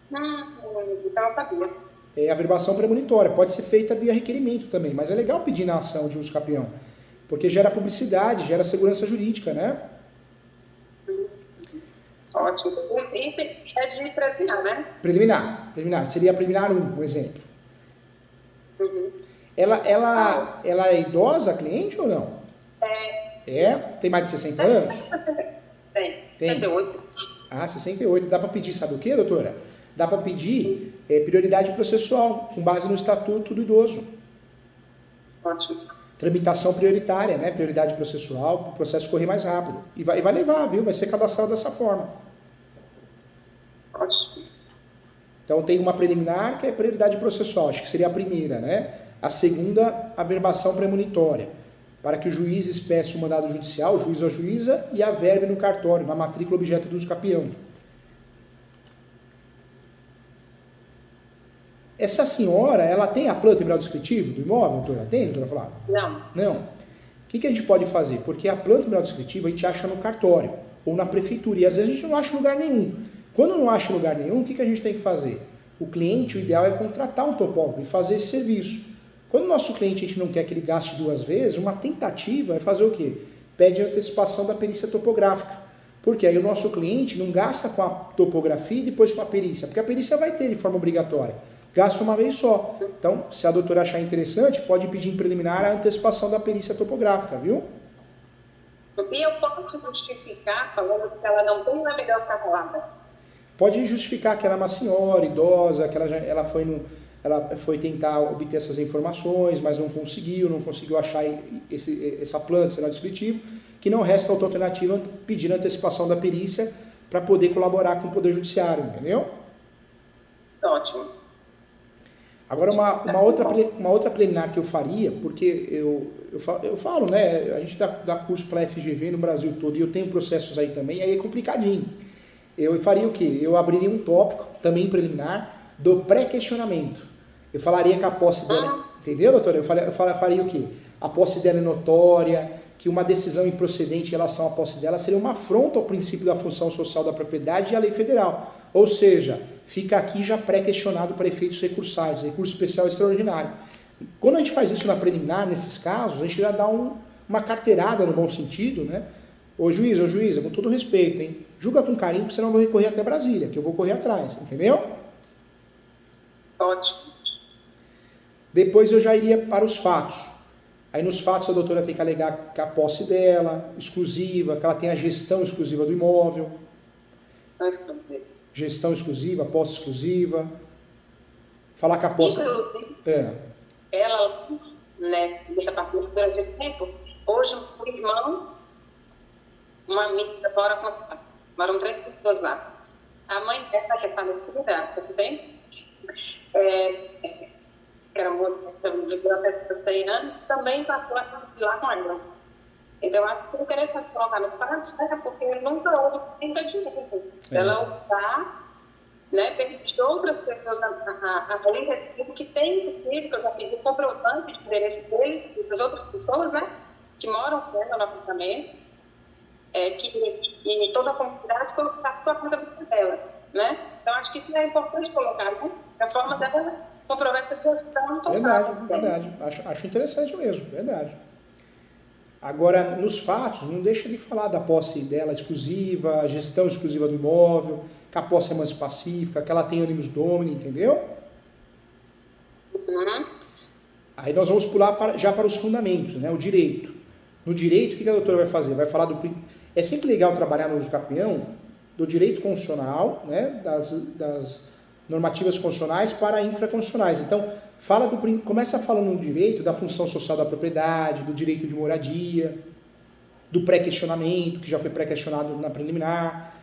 Então eu sabia. A verbação premonitória pode ser feita via requerimento também, mas é legal pedir na ação de uso capião, porque gera publicidade, gera segurança jurídica, né? Ótimo. E é de preliminar, né? Preliminar. Seria a preliminar 1, um exemplo. Ela é idosa, a cliente, ou não? Tem mais de 60 anos? Tem. 68. 68. Dá para pedir, sabe o quê, doutora? Dá para pedir prioridade processual, com base no Estatuto do Idoso. Ótimo. Tramitação prioritária, né? Prioridade processual, para o processo correr mais rápido. E vai levar, viu? Vai ser cadastrado dessa forma. Ótimo. Então tem uma preliminar que é prioridade processual, acho que seria a primeira, né? A segunda, a verbação premonitória, para que o juiz espeça o mandado judicial, o juiz ou a juíza, e averbe no cartório, na matrícula objeto do uso capião. Essa senhora, ela tem a planta e grau descritivo do imóvel, doutora? Tem, doutora Flávia? Não. O que a gente pode fazer? Porque a planta e grau descritivo a gente acha no cartório ou na prefeitura, e às vezes a gente não acha em lugar nenhum. Quando não acha em lugar nenhum, o que a gente tem que fazer? O cliente, o ideal é contratar um topógrafo e fazer esse serviço. Quando o nosso cliente a gente não quer que ele gaste 2 vezes, uma tentativa é fazer o quê? Pede a antecipação da perícia topográfica. Porque aí o nosso cliente não gasta com a topografia e depois com a perícia, porque a perícia vai ter de forma obrigatória. Gasta uma vez só. Então, se a doutora achar interessante, pode pedir em preliminar a antecipação da perícia topográfica, viu? E eu posso justificar falando que ela não tem uma melhor calculada? Pode justificar que ela é uma senhora idosa, que ela foi tentar obter essas informações, mas não conseguiu achar essa planta, esse cenário descritivo, que não resta outra alternativa pedir a antecipação da perícia para poder colaborar com o Poder Judiciário, entendeu? Ótimo. Agora, uma outra preliminar que eu faria, porque eu falo, né? A gente dá curso para a FGV no Brasil todo e eu tenho processos aí também, aí é complicadinho. Eu faria o quê? Eu abriria um tópico, também preliminar, do pré-questionamento. Eu falaria que a posse dela... Entendeu, doutora? Eu faria o quê? A posse dela é notória, que uma decisão improcedente em relação à posse dela seria uma afronta ao princípio da função social da propriedade e à lei federal. Ou seja, fica aqui já pré-questionado para efeitos recursais, recurso especial extraordinário. Quando a gente faz isso na preliminar, nesses casos, a gente já dá uma carteirada no bom sentido, né? Ô juíza, com todo respeito, hein? Julga com carinho, porque senão eu vou recorrer até Brasília, que eu vou correr atrás, entendeu? Ótimo. Depois eu já iria para os fatos. Aí nos fatos a doutora tem que alegar que a posse dela, exclusiva, que ela tem a gestão exclusiva do imóvel. Gestão exclusiva, posse exclusiva. Falar que a posse... Ela, né, deixa partir durante esse tempo. Hoje, um irmão, uma amiga, moram 3 pessoas lá. A mãe dela, que é falecida, tudo bem? Que era muito, viveu até 100 anos, também passou a conviver lá com ela. Então, eu acho que é interessante colocar no fato, né, porque nunca houve impedimento dela usar, né, permitir outras pessoas a lei que tem, inclusive, que eu já pedi comprovante de endereço deles, das outras pessoas, né, que moram com ela no apartamento, e toda a comunidade colocar a conta dela, né? Então, acho que isso é importante colocar, né? A forma dela comprovar essa questão total. Verdade. Acho interessante mesmo, verdade. Agora, nos fatos, não deixa de falar da posse dela exclusiva, a gestão exclusiva do imóvel, que a posse é mais pacífica, que ela tem ânimos domini, entendeu? Aí nós vamos pular já para os fundamentos, né? O direito. No direito, o que a doutora vai fazer? Vai falar do... É sempre legal trabalhar no campeão do direito constitucional, né? Das normativas constitucionais para infraconstitucionais. Então, começa falando no direito da função social da propriedade, do direito de moradia, do pré-questionamento, que já foi pré-questionado na preliminar.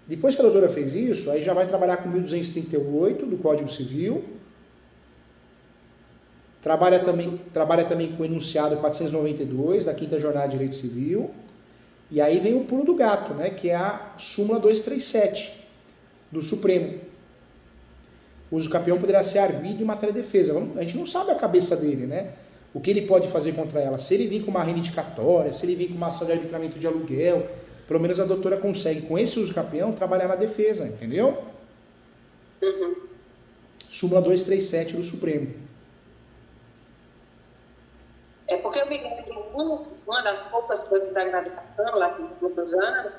Depois que a doutora fez isso, aí já vai trabalhar com 1238 do Código Civil, trabalha também com o enunciado 492 da 5ª Jornada de Direito Civil, e aí vem o pulo do gato, né, que é a súmula 237 do Supremo. O uso campeão poderá ser arguido em matéria de defesa. A gente não sabe a cabeça dele, né? O que ele pode fazer contra ela. Se ele vir com uma reivindicatória, se ele vir com uma ação de arbitramento de aluguel, pelo menos a doutora consegue, com esse uso campeão, trabalhar na defesa, entendeu? Súmula 237 do Supremo. É porque eu me lembro que uma das poucas coisas da gravitação, lá com muitos anos,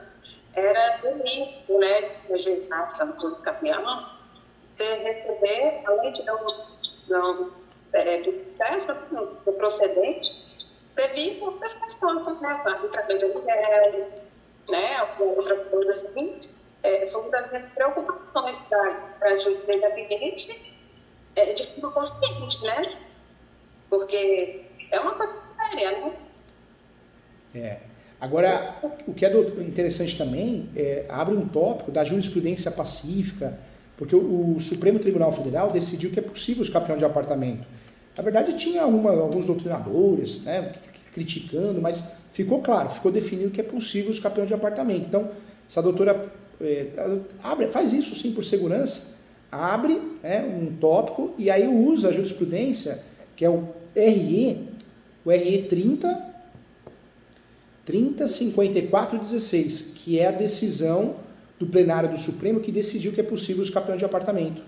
era o risco, né, de rejeitar a uso campeão. Você receber, além de do processo, do procedente, você vir com outras questões, como arbitramento de aluguel, né, outra coisa assim, foi uma das minhas preocupações para a justiça independente, de forma consciente, né? Porque é uma coisa séria, né? Agora, o que é interessante também, abre um tópico da jurisprudência pacífica, porque o Supremo Tribunal Federal decidiu que é possível o escapeão de apartamento. Na verdade, tinha alguns doutrinadores, né, criticando, mas ficou claro, ficou definido que é possível o escapeão de apartamento. Então, se a doutora faz isso sim por segurança, abre um tópico e aí usa a jurisprudência, que é o RE 305416, que é a decisão do plenário do Supremo que decidiu que é possível o escapeão de apartamento.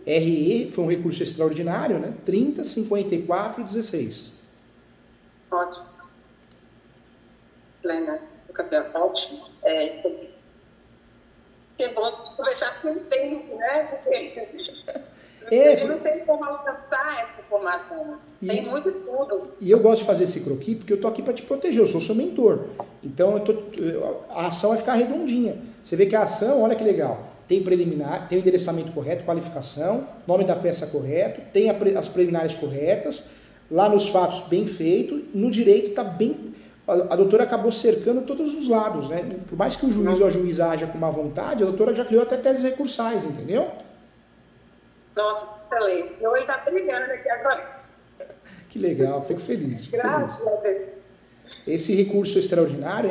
RE foi um recurso extraordinário, né? 305416. Ótimo. Plenário do campeão, ótimo. Que bom conversar com o tempo, né? Porque não tem como alcançar essa informação. Tem muito estudo. E eu gosto de fazer esse croquis porque eu tô aqui para te proteger, eu sou seu mentor. Então a ação vai ficar redondinha. Você vê que a ação, olha que legal, tem preliminar, tem o endereçamento correto, qualificação, nome da peça correto, tem as preliminares corretas, lá nos fatos bem feito, no direito está bem... A doutora acabou cercando todos os lados, né? Por mais que o juiz ou a juíza haja com má vontade, a doutora já criou até teses recursais, entendeu? Nossa, excelente. E hoje está brilhando aqui agora. Que legal, fico feliz, fico feliz. Graças a Deus. Esse recurso extraordinário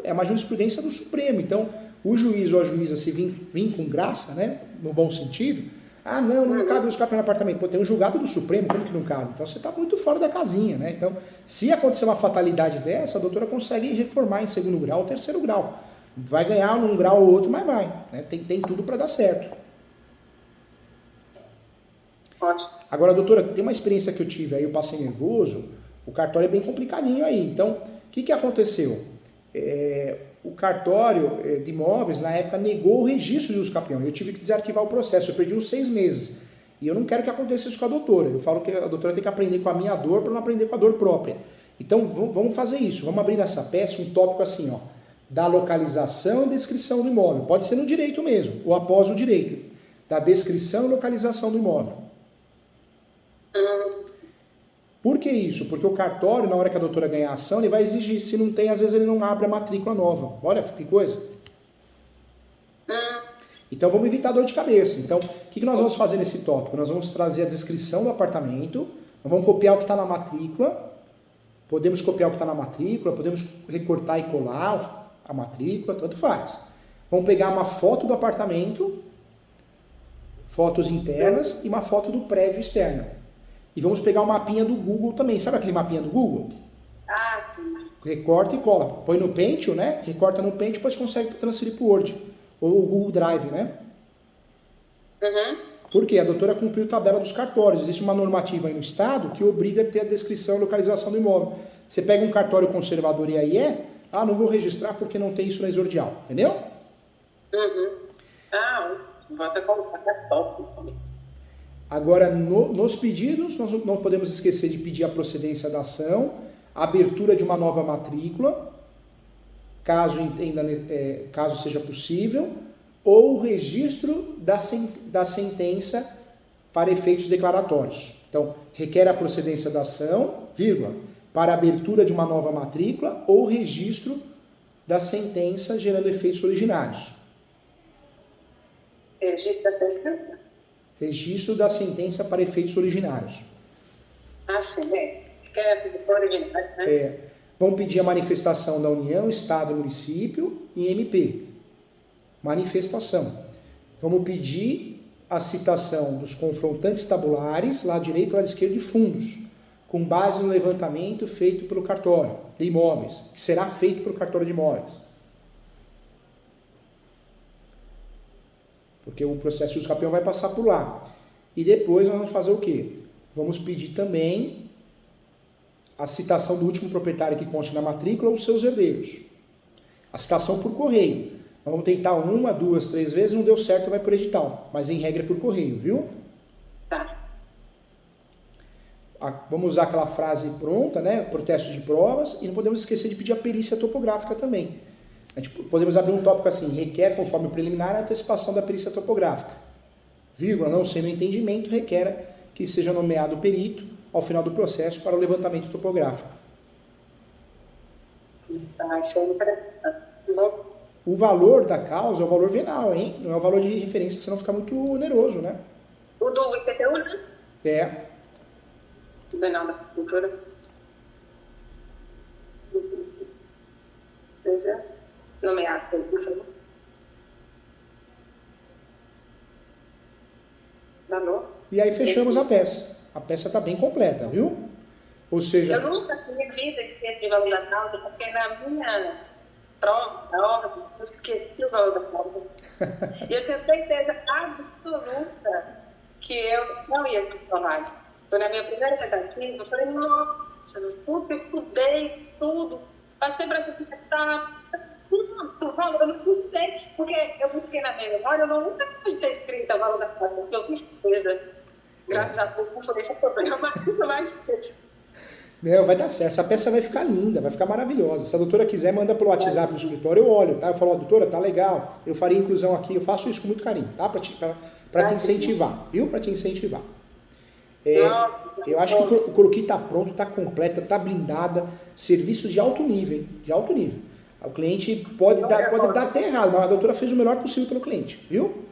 é uma jurisprudência do Supremo. Então, o juiz ou a juíza, se vir com graça, né, no bom sentido, ah, não cabe os capéis no apartamento. Pô, tem um julgado do Supremo, como que não cabe? Então, você está muito fora da casinha, né? Então, se acontecer uma fatalidade dessa, a doutora consegue reformar em segundo grau ou terceiro grau. Vai ganhar num grau ou outro, mas vai. Né? Tem tudo para dar certo. Ótimo. Agora, doutora, tem uma experiência que eu tive aí, eu passei nervoso, o cartório é bem complicadinho aí. Então, o que aconteceu? O cartório de imóveis, na época, negou o registro de uso capião. Eu tive que desarquivar o processo, eu perdi uns 6 meses. E eu não quero que aconteça isso com a doutora. Eu falo que a doutora tem que aprender com a minha dor para não aprender com a dor própria. Então, vamos fazer isso. Vamos abrir nessa peça um tópico assim, ó, da localização e descrição do imóvel. Pode ser no direito mesmo, ou após o direito. Da descrição e localização do imóvel. Por que isso? Porque o cartório, na hora que a doutora ganhar a ação, ele vai exigir. Se não tem, às vezes ele não abre a matrícula nova. Olha que coisa. Então vamos evitar dor de cabeça. Então, o que nós vamos fazer nesse tópico? Nós vamos trazer a descrição do apartamento, nós vamos copiar o que está na matrícula, podemos copiar o que está na matrícula, podemos recortar e colar a matrícula, tanto faz. Vamos pegar uma foto do apartamento, fotos internas e uma foto do prédio externo. E vamos pegar o mapinha do Google também. Sabe aquele mapinha do Google? Ah, sim. Recorta e cola. Põe no Paint, né? Recorta no Paint, depois consegue transferir para o Word. Ou o Google Drive, né? Por quê? A doutora cumpriu a tabela dos cartórios. Existe uma normativa aí no Estado que obriga a ter a descrição e localização do imóvel. Você pega um cartório conservador e aí não vou registrar porque não tem isso na exordial. Entendeu? Vou até colocar top. Agora, nos pedidos, nós não podemos esquecer de pedir a procedência da ação, a abertura de uma nova matrícula, caso seja possível, ou o registro da sentença para efeitos declaratórios. Então, requer a procedência da ação, vírgula, para a abertura de uma nova matrícula ou registro da sentença gerando efeitos originários. Registro da sentença? Registro da sentença para efeitos originários. Sim, que é originário, né? Vão pedir a manifestação da União, Estado, Município e MP. Manifestação. Vamos pedir a citação dos confrontantes tabulares, lado direito e lado esquerdo de fundos, com base no levantamento feito pelo cartório de imóveis, que será feito pelo cartório de imóveis. Porque o processo de uso capião vai passar por lá. E depois nós vamos fazer o quê? Vamos pedir também a citação do último proprietário que conste na matrícula ou os seus herdeiros. A citação por correio. Nós vamos tentar 1, 2, 3 vezes, não deu certo, vai por edital. Mas em regra é por correio, viu? Tá. Vamos usar aquela frase pronta, né? Protesto de provas. E não podemos esquecer de pedir a perícia topográfica também. Podemos abrir um tópico assim, requer, conforme preliminar, a antecipação da perícia topográfica. Vírgula, não sendo entendimento, requer que seja nomeado perito ao final do processo para o levantamento topográfico. Isso é interessante. O valor da causa é o valor venal, hein? Não é o valor de referência, senão fica muito oneroso, né? O do IPTU, né? O venal da cultura. Nomeado, por favor. E aí fechamos a peça. A peça está bem completa, viu? Ou seja... Eu nunca tinha vida de valor da causa, porque na minha prova, na ordem, eu esqueci o valor da causa. E eu tenho certeza absoluta que eu não ia ser formada. Foi na minha primeira tentativa, eu falei, nossa, eu estudei tudo, passei para essa eu não sei, porque eu busquei na minha memória, eu nunca pude ter escrito o valor da causa, porque eu fiz certeza. Graças a Deus, não foi esse problema, mas isso vai ser. Não, vai dar certo. Essa peça vai ficar linda, vai ficar maravilhosa. Se a doutora quiser, manda pelo WhatsApp do escritório, eu olho, tá? Eu falo, doutora, tá legal, eu faria inclusão aqui, eu faço isso com muito carinho, tá? Pra te incentivar, viu? Pra te incentivar. Eu acho que o croquis tá pronto, tá completa, tá blindada, serviço de alto nível, hein? De alto nível. O cliente pode dar até errado, mas a doutora fez o melhor possível pelo cliente, viu?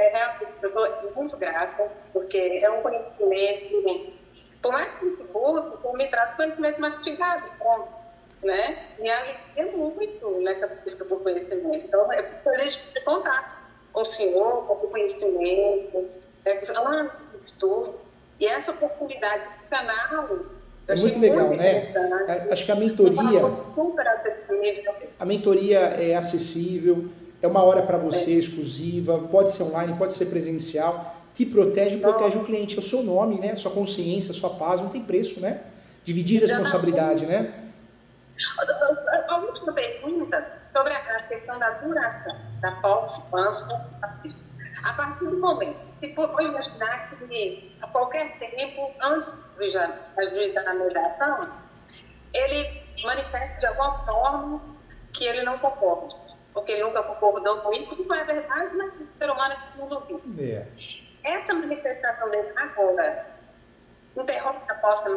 realmente, eu estou muito grata, porque é um conhecimento, por mais que eu busque, eu me trato conhecimento mastigado, né? Me alivia muito nessa busca por conhecimento. Então, eu fico feliz de contar com o senhor, com o conhecimento, estudo, e essa oportunidade do canal, eu É achei muito legal, muito né? interessante. Acho que a Super acessível. mentoria é acessível, é uma hora para você exclusiva, pode ser online, pode ser presencial, te protege e protege o cliente. É o seu nome, né? Sua consciência, sua paz, não tem preço, né? Dividir responsabilidade, né? A última pergunta sobre a questão da duração da pós-pança. A partir do momento, se for imaginar que a qualquer tempo, antes da juizamentação, ele manifesta de alguma forma que ele não concorda, porque ele nunca concordou com isso, que não é verdade, mas o ser humano não duvida. Essa manifestação dele agora interrompe a aposta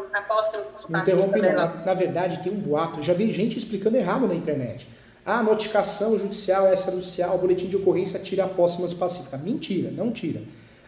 não interrompe não. Na verdade, tem um boato. Eu já vi gente explicando errado na internet. Ah, notificação judicial, extrajudicial, boletim de ocorrência tira a posse mansa pacífica. Mentira, não tira.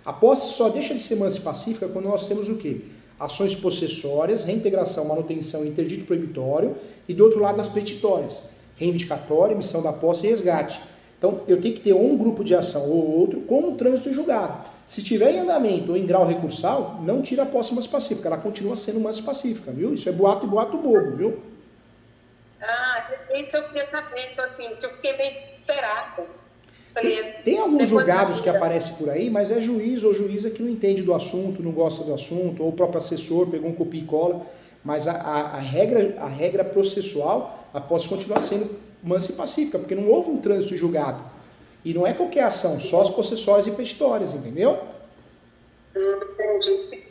A posse só deixa de ser mansa pacífica quando nós temos o quê? Ações possessórias, reintegração, manutenção, interdito proibitório e do outro lado as petitórias, reivindicatória, emissão da posse e resgate. Então eu tenho que ter um grupo de ação ou outro com um trânsito em julgado. Se estiver em andamento ou em grau recursal, não tira a posse mansa pacífica, ela continua sendo mansa pacífica, viu? Isso é boato e boato bobo, viu? Isso eu queria saber, então, assim, que eu fiquei meio desesperada. Tem alguns julgados que aparecem por aí, mas é juiz ou juíza que não entende do assunto, não gosta do assunto, ou o próprio assessor pegou um copia e cola. Mas a regra processual, a posse continua sendo mansa e pacífica, porque não houve um trânsito julgado. E não é qualquer ação, só as possessórias e petitórias, entendeu? Entendi.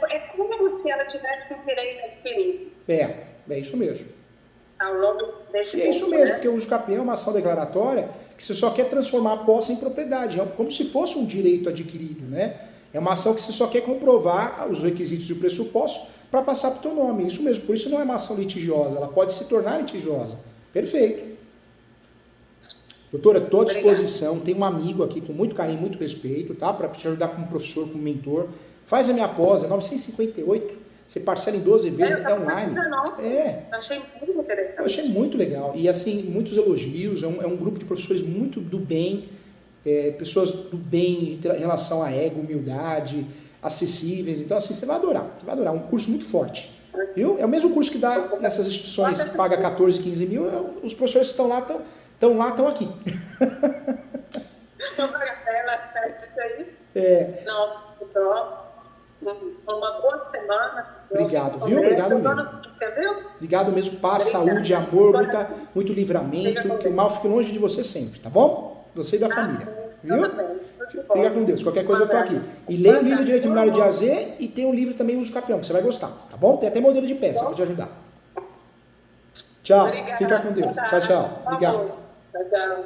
É como se ela tivesse um direito adquirido. É isso mesmo. Ao longo desse E é isso mesmo, porque o uso capião é uma ação declaratória que você só quer transformar a posse em propriedade, é como se fosse um direito adquirido, né? É uma ação que você só quer comprovar os requisitos e o pressuposto para passar para o teu nome, é isso mesmo, por isso não é uma ação litigiosa, ela pode se tornar litigiosa. Perfeito. Doutora, estou à disposição, tenho um amigo aqui com muito carinho, muito respeito, tá? Para te ajudar como professor, como mentor. Faz a minha pós, é 958, você parcela em 12 vezes, é online. Achei muito interessante. Eu achei muito legal. E assim, muitos elogios, é um grupo de professores muito do bem, pessoas do bem em relação a ego, humildade, acessíveis. Então assim, você vai adorar, um curso muito forte. Viu? É o mesmo curso que dá nessas instituições que paga 14, 15 mil, os professores que estão lá, estão aqui. Nossa, uma boa semana. Obrigado, viu? Obrigado mesmo. Obrigado mesmo. Paz, saúde, amor, muito livramento. Que o mal fique longe de você sempre, tá bom? Você e da família. Viu? Fica com Deus. Qualquer coisa eu tô aqui. E leia o livro Direito Imobiliário de AZ e tem o livro também Uso Capião, que você vai gostar, tá bom? Tem até modelo de peça para te ajudar. Tchau. Fica com Deus. Tchau, tchau. Obrigado. Tchau.